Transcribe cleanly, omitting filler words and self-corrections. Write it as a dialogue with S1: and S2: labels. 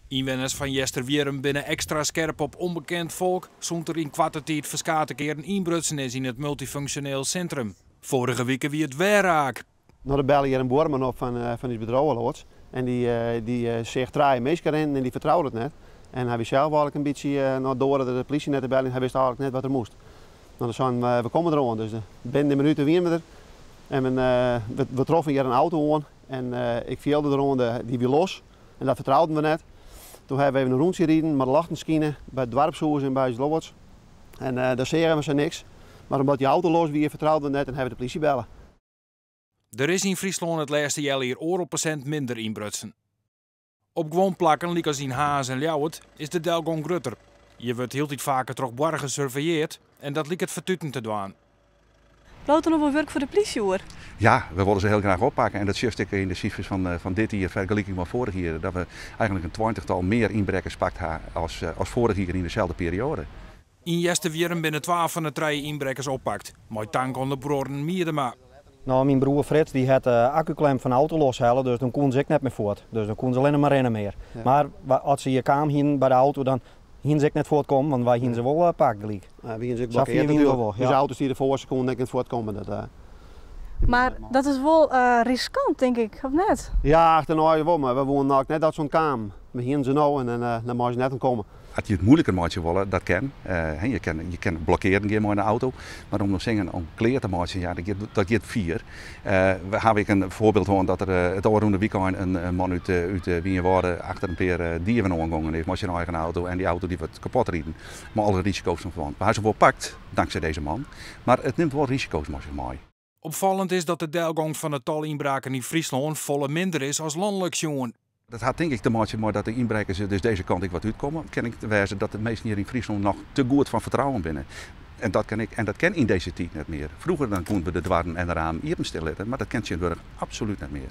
S1: Inwoners van Jesterwierum binnen extra scherp op onbekend volk, zond er in kwarte tijd verskate keer een inbrutsen is in het multifunctioneel centrum. Vorige week wie het weer raak.
S2: Nou, er bellen hier een boorman op van het bedrijf. En die zegt draaien mensen in en die vertrouwde het net. En hij wist zelf eigenlijk een beetje door de politie net te bellen, hij wist eigenlijk net wat er moest. Nou, dus we komen er aan, dus binnen de minuten weer we er. En we troffen hier een auto aan en ik viel er aan, die weer los. En dat vertrouwden we net. Toen hebben we even een rondje rijden met de lachtenskine bij het dorpshuis in Buijs-Lobbets. En daar zeggen we ze niks. Maar omdat die auto los weer vertrouwden we net en hebben we de politie bellen.
S1: Er is in Friesland het laatste jaar hier % minder inbrutsen. Op gewoon plakken, liek als in Haas en Ljouwert, is de delgong grutter. Je wordt heel tijd vaker toch borgen gesurveilleerd en dat liek het vertuten te doen.
S3: Loopt er nog wel werk voor de politie hoor?
S4: Ja, we willen ze heel graag oppakken en dat shift ik in de cijfers van dit jaar vergelijking met vorig jaar. Dat we eigenlijk een 20-tal meer inbrekers pakt als vorig jaar in dezelfde periode.
S1: In Jesterwierum binnen 12 van de 3 inbrekers oppakt. Mooi dank aan de broeren Miedema.
S5: Nou, mijn broer Frits die had de accuklem van de auto loshalen, dus dan kon ze ik net meer voort. Dus dan kon ze alleen maar rennen meer. Ja. Maar als ze hier kwamen bij de auto, dan gingen ze ik net voortkomen, want wij gingen ze wel pakken gelijk.
S2: Ja, we gingen ze blokkeerd natuurlijk. Dus de auto's die ervoor ze konden niet voortkomen.
S3: Maar dat is wel riskant, denk ik, of net?
S2: Ja, achterna wel, maar we woonden ook net uit zo'n kamer. We gingen ze nou en dan mag je net aan komen.
S4: Als je het moeilijker maakt willen, dat kan. Je kan blokkeren met een auto, maar om nog zeggen om kleer te maken, ja, dat gaat 4. We hebben een voorbeeld van dat er het overroende weekend een man uit Wienwaarde achter een paar dieren aangegaan heeft met zijn eigen auto en die auto die wordt kapot rijden. Maar alle risico's van verwant. Hij is wel pakt dankzij deze man, maar het neemt wel risico's met zich mee.
S1: Opvallend is dat de delgang van het tal inbraken in Friesland volle minder is als landelijk jongen.
S4: Dat had denk ik te maken met dat de inbrekers dus deze kant wat uitkomen. Ken ik te wijzen dat de meesten hier in Friesland nog te goed van vertrouwen binnen. En dat ken in deze tijd niet meer. Vroeger dan konden we de dwarren en de ramen hier stilleggen, maar dat kent je absoluut niet meer.